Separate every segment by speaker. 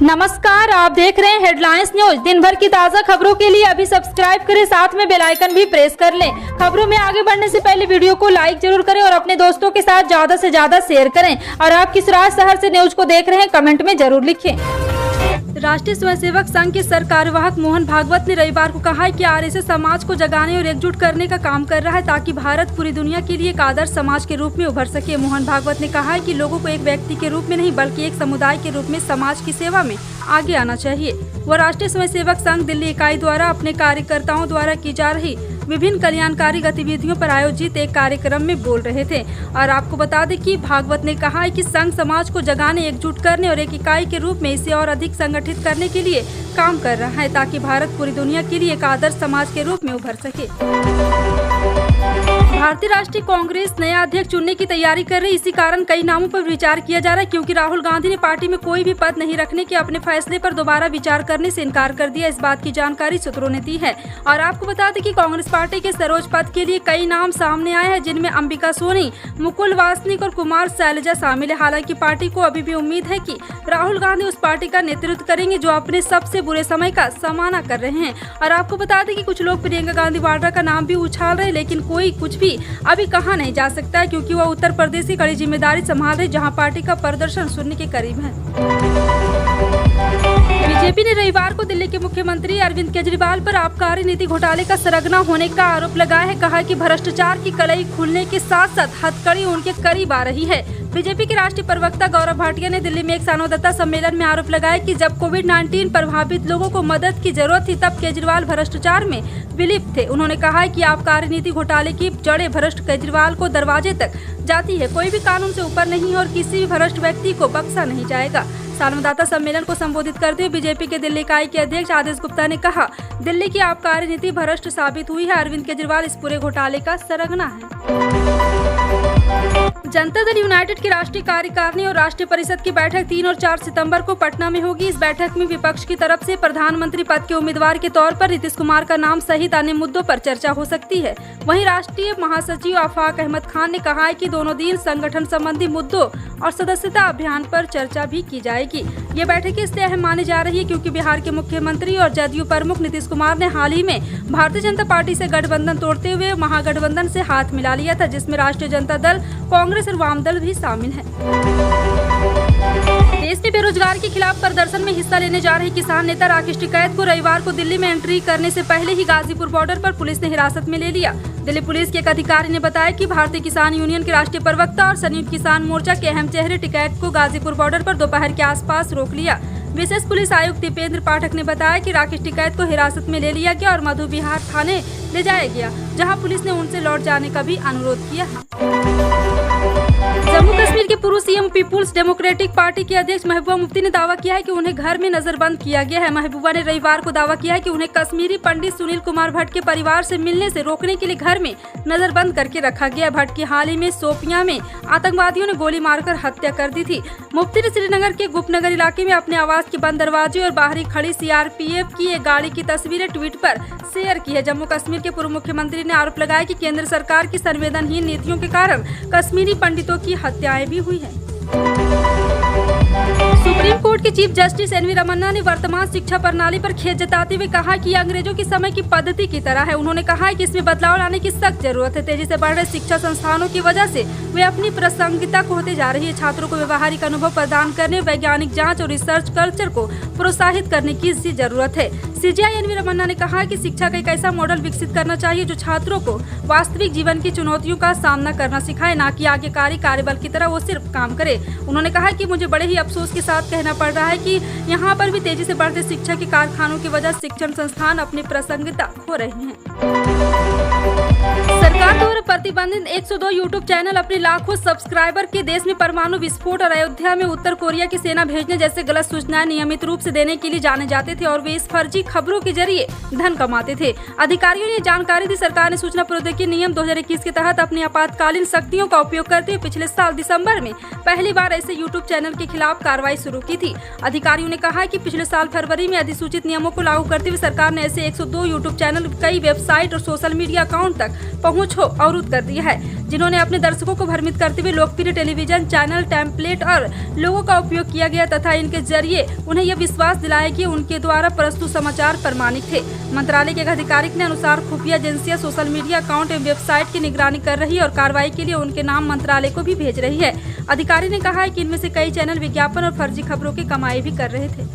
Speaker 1: नमस्कार, आप देख रहे हैं हेडलाइंस न्यूज। दिन भर की ताज़ा खबरों के लिए अभी सब्सक्राइब करें, साथ में बेल आइकन भी प्रेस कर लें। खबरों में आगे बढ़ने से पहले वीडियो को लाइक जरूर करें और अपने दोस्तों के साथ ज्यादा से ज्यादा शेयर करें। और आप किस शहर से न्यूज को देख रहे हैं, कमेंट में जरूर लिखें। राष्ट्रीय स्वयंसेवक संघ के सर कार्यवाहक मोहन भागवत ने रविवार को कहा है कि आरएसएस समाज को जगाने और एकजुट करने का काम कर रहा है ताकि भारत पूरी दुनिया के लिए एक आदर्श समाज के रूप में उभर सके। मोहन भागवत ने कहा है कि लोगों को एक व्यक्ति के रूप में नहीं बल्कि एक समुदाय के रूप में समाज की सेवा में आगे आना चाहिए। वह राष्ट्रीय स्वयंसेवक संघ दिल्ली इकाई द्वारा अपने कार्यकर्ताओं द्वारा की जा रही विभिन्न कल्याणकारी गतिविधियों पर आयोजित एक कार्यक्रम में बोल रहे थे। और आपको बता दें कि भागवत ने कहा है कि संघ समाज को जगाने, एकजुट करने और एक इकाई के रूप में इसे और अधिक संगठित करने के लिए काम कर रहा है ताकि भारत पूरी दुनिया के लिए एक आदर्श समाज के रूप में उभर सके। भारतीय राष्ट्रीय कांग्रेस नया अध्यक्ष चुनने की तैयारी कर रही, इसी कारण कई नामों पर विचार किया जा रहा है क्योंकि राहुल गांधी ने पार्टी में कोई भी पद नहीं रखने के अपने फैसले पर दोबारा विचार करने से इनकार कर दिया। इस बात की जानकारी सूत्रों ने दी है। और आपको बता दें कि कांग्रेस पार्टी के सरोज पद के लिए कई नाम सामने आए हैं, जिनमें अंबिका सोनी, मुकुल वासनिक और कुमार शैलजा शामिल है। हालांकि पार्टी को अभी भी उम्मीद है कि राहुल गांधी उस पार्टी का नेतृत्व करेंगे जो अपने सबसे बुरे समय का सामना कर रहे हैं। और आपको बता दें कि कुछ लोग प्रियंका गांधी वाड्रा का नाम भी उछाल रहे हैं, लेकिन कोई कुछ भी अभी कहा नहीं जा सकता है क्योंकि वह उत्तर प्रदेश की कड़ी जिम्मेदारी संभाल रहे, जहां पार्टी का प्रदर्शन शून्य के करीब है। बीजेपी ने रविवार को दिल्ली के मुख्यमंत्री अरविंद केजरीवाल पर आबकारी नीति घोटाले का सरगना होने का आरोप लगाया है। कहा कि भ्रष्टाचार की कलई खुलने के साथ साथ हथकड़ी उनके करीब आ रही है। बीजेपी के राष्ट्रीय प्रवक्ता गौरव भाटिया ने दिल्ली में एक संवाददाता सम्मेलन में आरोप लगाया कि जब कोविड-19 प्रभावित लोगों को मदद की जरूरत थी तब केजरीवाल भ्रष्टाचार में विलिप्त थे। उन्होंने कहा कि आबकारी नीति घोटाले की जड़ें भ्रष्ट केजरीवाल को दरवाजे तक जाती है। कोई भी कानून से ऊपर नहीं और किसी भी भ्रष्ट व्यक्ति को बख्शा नहीं जाएगा। संवाददाता सम्मेलन को संबोधित करते हुए बीजेपी के दिल्ली इकाई के अध्यक्ष आदेश गुप्ता ने कहा, दिल्ली की आबकारी नीति भ्रष्ट साबित हुई है। अरविंद केजरीवाल इस पूरे घोटाले का सरगना है। जनता दल यूनाइटेड की राष्ट्रीय कार्यकारिणी और राष्ट्रीय परिषद की बैठक 3 और 4 सितंबर को पटना में होगी। इस बैठक में विपक्ष की तरफ से प्रधानमंत्री पद के उम्मीदवार के तौर पर नीतीश कुमार का नाम सहित अन्य मुद्दों पर चर्चा हो सकती है। वहीं राष्ट्रीय महासचिव आफाक अहमद खान ने कहा है कि दोनों दिन संगठन संबंधी मुद्दों और सदस्यता अभियान पर चर्चा भी की जाएगी। ये बैठक इसलिए अहम मानी जा रही है क्योंकि बिहार के मुख्यमंत्री और जदयू प्रमुख नीतीश कुमार ने हाल ही में भारतीय जनता पार्टी से गठबंधन तोड़ते हुए महागठबंधन से हाथ मिला लिया था, जिसमें राष्ट्रीय जनता दल, कांग्रेस और वाम दल भी शामिल है। देश में बेरोजगारी के खिलाफ प्रदर्शन में हिस्सा लेने जा रहे किसान नेता राकेश टिकैत को रविवार को दिल्ली में एंट्री करने से पहले ही गाजीपुर बॉर्डर पर पुलिस ने हिरासत में ले लिया। दिल्ली पुलिस के एक अधिकारी ने बताया कि भारतीय किसान यूनियन के राष्ट्रीय प्रवक्ता और संयुक्त किसान मोर्चा के अहम चेहरे टिकैत को गाजीपुर बॉर्डर पर दोपहर के आसपास रोक लिया। विशेष पुलिस आयुक्त दीपेंद्र पाठक ने बताया कि राकेश टिकैत को हिरासत में ले लिया गया और मधु विहार थाने ले जाया गया, जहां पुलिस ने उनसे लौट जाने का भी अनुरोध किया है। जम्मू कश्मीर के पूर्व सीएम पीपुल्स डेमोक्रेटिक पार्टी के अध्यक्ष महबूबा मुफ्ती ने दावा किया है कि उन्हें घर में नजरबंद किया गया है। महबूबा ने रविवार को दावा किया है कि उन्हें कश्मीरी पंडित सुनील कुमार भट्ट के परिवार से मिलने से रोकने के लिए घर में नजरबंद करके रखा गया। भट्ट की हाल ही में शोपियां में आतंकवादियों ने गोली मारकर हत्या कर दी थी। मुफ्ती ने श्रीनगर के गुप्तनगर इलाके में अपने आवास के बंद दरवाजे और बाहरी खड़ी सीआरपीएफ की एक गाड़ी की तस्वीरें ट्वीट पर शेयर की है। जम्मू कश्मीर के पूर्व मुख्यमंत्री ने आरोप लगाया कि केंद्र सरकार की संवेदनहीन नीतियों के कारण कश्मीरी पंडितों की हत्याएं भी हुई है। सुप्रीम कोर्ट के चीफ जस्टिस एनवी रमन्ना ने वर्तमान शिक्षा प्रणाली पर खेद जताते हुए कहा कि अंग्रेजों के समय की पद्धति की तरह है। उन्होंने कहा है कि इसमें बदलाव लाने की सख्त जरूरत है। तेजी से बढ़ रहे शिक्षा संस्थानों की वजह से वे अपनी प्रासंगिकता खोते जा रही है। छात्रों को व्यवहारिक अनुभव प्रदान करने, वैज्ञानिक जांच और रिसर्च कल्चर को प्रोत्साहित करने की जरूरत है। सीजीआई एनवी रमन्ना ने कहा कि शिक्षा का एक ऐसा मॉडल विकसित करना चाहिए जो छात्रों को वास्तविक जीवन की चुनौतियों का सामना करना सिखाए, न कि आज्ञाकारी कार्यबल की तरह वो सिर्फ काम करे। उन्होंने कहा कि मुझे बड़े ही अफसोस के साथ कहना पड़ रहा है कि यहाँ पर भी तेजी से बढ़ते शिक्षा के कारखानों की वजह शिक्षण संस्थान अपनी प्रासंगिकता खो रहे हैं। सरकार द्वारा प्रतिबंधित 102 यूट्यूब चैनल अपने लाखों सब्सक्राइबर के देश में परमाणु विस्फोट और अयोध्या में उत्तर कोरिया की सेना भेजने जैसे गलत सूचनाएं नियमित रूप से देने के लिए जाने जाते थे और वे इस फर्जी खबरों के जरिए धन कमाते थे। अधिकारियों ने जानकारी दी। सरकार ने सूचना प्रौद्योगिकी नियम 2021 के तहत अपनी आपातकालीन शक्तियों का उपयोग करते हुए पिछले साल दिसंबर में पहली बार ऐसे यूट्यूब चैनल के खिलाफ कार्रवाई शुरू की थी। अधिकारियों ने कहा कि पिछले साल फरवरी में अधिसूचित नियमों को लागू करते हुए सरकार ने ऐसे 102 यूट्यूब चैनल, कई वेबसाइट और सोशल मीडिया अकाउंट तक पहुँच कुछ हो अवरुद्ध कर दिया है, जिन्होंने अपने दर्शकों को भ्रमित करते हुए लोकप्रिय टेलीविजन चैनल, टेम्पलेट और लोगों का उपयोग किया गया तथा इनके जरिए उन्हें यह विश्वास दिलाया कि उनके द्वारा प्रस्तुत समाचार प्रमाणित थे। मंत्रालय के एक आधिकारिक ने अनुसार खुफिया एजेंसियां सोशल मीडिया अकाउंट एवं वेबसाइट की निगरानी कर रही है और कार्रवाई के लिए उनके नाम मंत्रालय को भी भेज रही है। अधिकारी ने कहा है कि इनमें से कई चैनल विज्ञापन और फर्जी खबरों की कमाई भी कर रहे थे।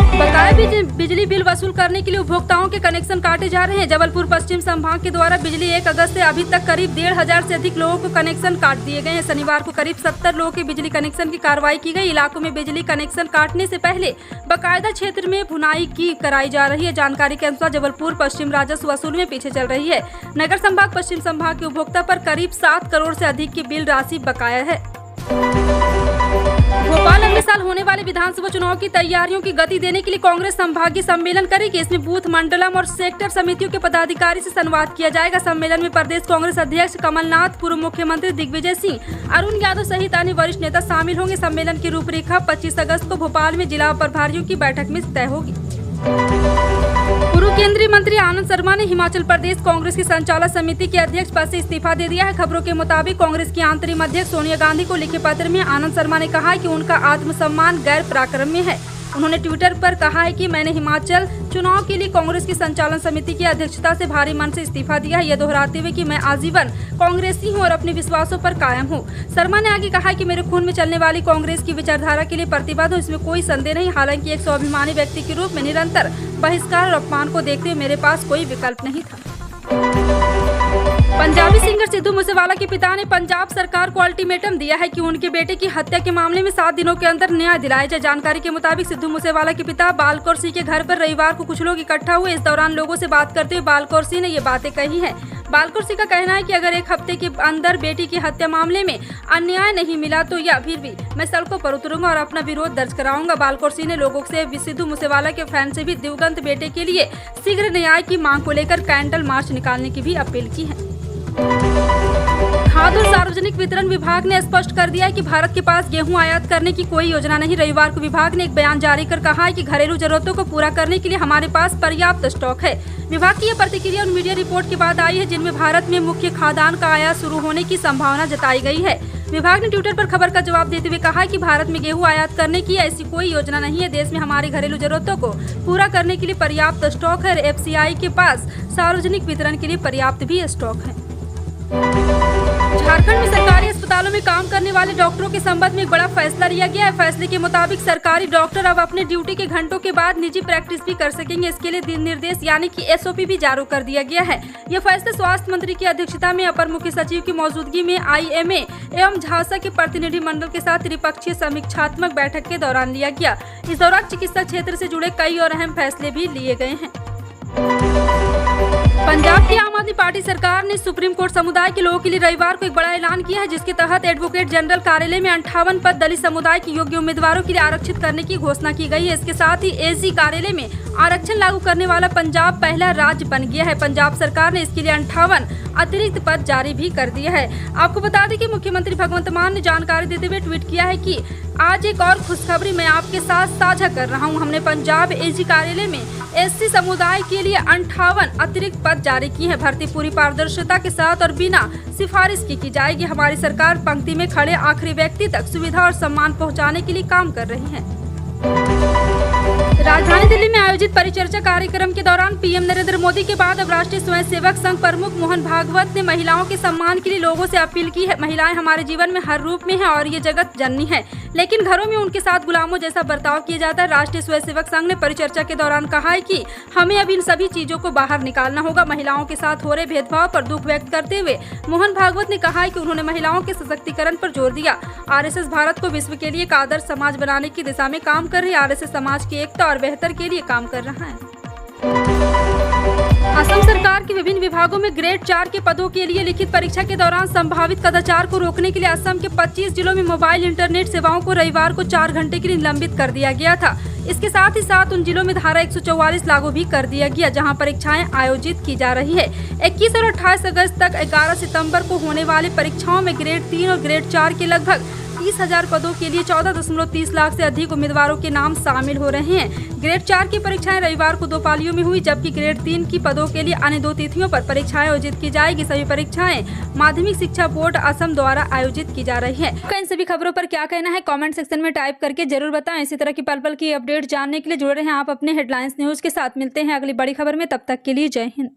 Speaker 1: बकाया बिजली बिल वसूल करने के लिए उपभोक्ताओं के कनेक्शन काटे जा रहे हैं। जबलपुर पश्चिम संभाग के द्वारा बिजली 1 अगस्त से अभी तक करीब 1,500 से अधिक लोगों को कनेक्शन काट दिए गए हैं। शनिवार को करीब 70 लोगों के बिजली कनेक्शन की कार्रवाई की गई। इलाकों में बिजली कनेक्शन काटने से पहले बाकायदा क्षेत्र में भुनाई की कराई जा रही है। जानकारी के अनुसार जबलपुर पश्चिम राजस्व वसूल में पीछे चल रही है। नगर संभाग पश्चिम संभाग के उपभोक्ता पर करीब 7 करोड़ से अधिक की बिल राशि बकाया है। भोपाल अगले साल होने वाले विधानसभा चुनाव की तैयारियों की गति देने के लिए कांग्रेस संभागीय सम्मेलन करेगी। इसमें बूथ, मंडलम और सेक्टर समितियों के पदाधिकारी से संवाद किया जाएगा। सम्मेलन में प्रदेश कांग्रेस अध्यक्ष कमलनाथ, पूर्व मुख्यमंत्री दिग्विजय सिंह, अरुण यादव सहित अन्य वरिष्ठ नेता शामिल होंगे। सम्मेलन की रूपरेखा 25 अगस्त को भोपाल में जिला प्रभारियों की बैठक में तय होगी। पूर्व केंद्रीय मंत्री आनंद शर्मा ने हिमाचल प्रदेश कांग्रेस की संचालक समिति के अध्यक्ष पद से इस्तीफा दे दिया है। खबरों के मुताबिक कांग्रेस की अंतरिम अध्यक्ष सोनिया गांधी को लिखे पत्र में आनंद शर्मा ने कहा है कि उनका आत्मसम्मान गैर पराक्रम्य है। उन्होंने ट्विटर पर कहा है कि मैंने हिमाचल चुनाव के लिए कांग्रेस की संचालन समिति की अध्यक्षता से भारी मन से इस्तीफा दिया है, यह दोहराते हुए कि मैं आजीवन कांग्रेसी हूं और अपने विश्वासों पर कायम हूं। शर्मा ने आगे कहा कि मेरे खून में चलने वाली कांग्रेस की विचारधारा के लिए प्रतिबद्ध हूं, इसमें कोई संदेह नहीं। हालांकि एक स्वाभिमानी व्यक्ति के रूप में निरंतर बहिष्कार और अपमान को देखते हुए मेरे पास कोई विकल्प नहीं था। पंजाबी सिंगर सिद्धू मूसेवाला के पिता ने पंजाब सरकार को अल्टीमेटम दिया है कि उनके बेटे की हत्या के मामले में 7 दिनों के अंदर न्याय दिलाया जाए। जानकारी के मुताबिक सिद्धू मूसेवाला के पिता बालकौर सिंह के घर पर रविवार को कुछ लोग इकट्ठा हुए। इस दौरान लोगों से बात करते हुए बालकौर सिंह ने ये बातें कही हैं। बालकौर सिंह का कहना है कि अगर 1 हफ्ते के अंदर बेटी की हत्या मामले में अन्याय नहीं मिला तो या फिर भी मैं सड़कों पर उतरूंगा और अपना विरोध दर्ज कराऊंगा। बालकौर सिंह ने लोगों से सिद्धू मूसेवाला के फैन से भी दिवंगत बेटे के लिए शीघ्र न्याय की मांग को लेकर कैंडल मार्च निकालने की भी अपील की है। खाद्य और सार्वजनिक वितरण विभाग ने स्पष्ट कर दिया है कि भारत के पास गेहूं आयात करने की कोई योजना नहीं। रविवार को विभाग ने एक बयान जारी कर कहा है कि घरेलू जरूरतों को पूरा करने के लिए हमारे पास पर्याप्त स्टॉक है। विभाग की यह प्रतिक्रिया उन मीडिया रिपोर्ट के बाद आई है जिनमें भारत में मुख्य खाद्यान्न का आयात शुरू होने की संभावना जताई गई है। विभाग ने ट्विटर पर खबर का जवाब देते हुए कहा कि भारत में गेहूं आयात करने की ऐसी कोई योजना नहीं है। देश में हमारी घरेलू जरूरतों को पूरा करने के लिए पर्याप्त स्टॉक है। FCI के पास सार्वजनिक वितरण के लिए पर्याप्त भी स्टॉक है। झारखंड में सरकारी अस्पतालों में काम करने वाले डॉक्टरों के संबंध में एक बड़ा फैसला लिया गया है। फैसले के मुताबिक सरकारी डॉक्टर अब अपने ड्यूटी के घंटों के बाद निजी प्रैक्टिस भी कर सकेंगे। इसके लिए दिन निर्देश यानी कि SOP भी जारी कर दिया गया है। यह फैसला स्वास्थ्य मंत्री की अध्यक्षता में अपर मुख्य सचिव की मौजूदगी में IMA एवं झांसा के प्रतिनिधि मंडल के साथ त्रिपक्षीय समीक्षात्मक बैठक के दौरान लिया गया। इस दौरान चिकित्सा क्षेत्र से जुड़े कई और अहम फैसले भी लिए गए हैं। पंजाब की आम आदमी पार्टी सरकार ने सुप्रीम कोर्ट समुदाय के लोगों के लिए रविवार को एक बड़ा ऐलान किया है, जिसके तहत एडवोकेट जनरल कार्यालय में 58 पद दलित समुदाय के योग्य उम्मीदवारों के लिए आरक्षित करने की घोषणा की गई है। इसके साथ ही AG कार्यालय में आरक्षण लागू करने वाला पंजाब पहला राज्य बन गया है। पंजाब सरकार ने इसके लिए 58 अतिरिक्त पद जारी भी कर दिया है। आपको बता दें कि मुख्यमंत्री भगवंत मान ने जानकारी देते हुए ट्वीट किया है कि आज एक और खुशखबरी मैं आपके साथ साझा कर रहा हूं। हमने पंजाब AG कार्यालय में SC समुदाय के लिए 58 अतिरिक्त पद जारी किए हैं। भर्ती पूरी पारदर्शिता के साथ और बिना सिफारिश की जाएगी। हमारी सरकार पंक्ति में खड़े आखिरी व्यक्ति तक सुविधा और सम्मान पहुंचाने के लिए काम कर रही है। राजधानी दिल्ली में आयोजित परिचर्चा कार्यक्रम के दौरान PM नरेंद्र मोदी के बाद अब राष्ट्रीय स्वयंसेवक संघ प्रमुख मोहन भागवत ने महिलाओं के सम्मान के लिए लोगों से अपील की है। महिलाएं हमारे जीवन में हर रूप में हैं और ये जगत जननी है, लेकिन घरों में उनके साथ गुलामों जैसा बर्ताव किया जाता है। राष्ट्रीय स्वयंसेवक संघ ने परिचर्चा के दौरान कहा है कि हमें अब इन सभी चीजों को बाहर निकालना होगा। महिलाओं के साथ हो रहे भेदभाव पर दुख व्यक्त करते हुए मोहन भागवत ने कहा है कि उन्होंने महिलाओं के सशक्तिकरण पर जोर दिया। RSS भारत को विश्व के लिए एक आदर्श समाज बनाने की दिशा में काम कर रही है। RSS समाज की एकता और बेहतर के लिए काम कर रहा है। असम सरकार के विभिन्न विभागों में ग्रेड 4 के पदों के लिए लिखित परीक्षा के दौरान संभावित कदाचार को रोकने के लिए असम के 25 जिलों में मोबाइल इंटरनेट सेवाओं को रविवार को 4 घंटे के लिए निलंबित कर दिया गया था। इसके साथ ही साथ उन जिलों में धारा 144 लागू भी कर दिया गया, जहां परीक्षाएं आयोजित की जा रही है। 21 और 28 अगस्त तक 11 सितंबर को होने वाली परीक्षाओं में ग्रेड 3 और ग्रेड 4 के लगभग 20,000 पदों के लिए 14.30 लाख से अधिक उम्मीदवारों के नाम शामिल हो रहे हैं। ग्रेड 4 की परीक्षाएं रविवार को 2 पालियों में हुई, जबकि ग्रेड 3 की पदों के लिए अन्य 2 तिथियों पर परीक्षाएं आयोजित की जाएगी। सभी परीक्षाएं माध्यमिक शिक्षा बोर्ड असम द्वारा आयोजित की जा रही है। इन सभी खबरों पर क्या कहना है कमेंट सेक्शन में टाइप करके जरूर बताएं। इसी तरह की पल पल की अपडेट जानने के लिए जुड़े रहें आप अपने हेडलाइंस न्यूज के साथ। मिलते हैं अगली बड़ी खबर में, तब तक के लिए जय हिंद।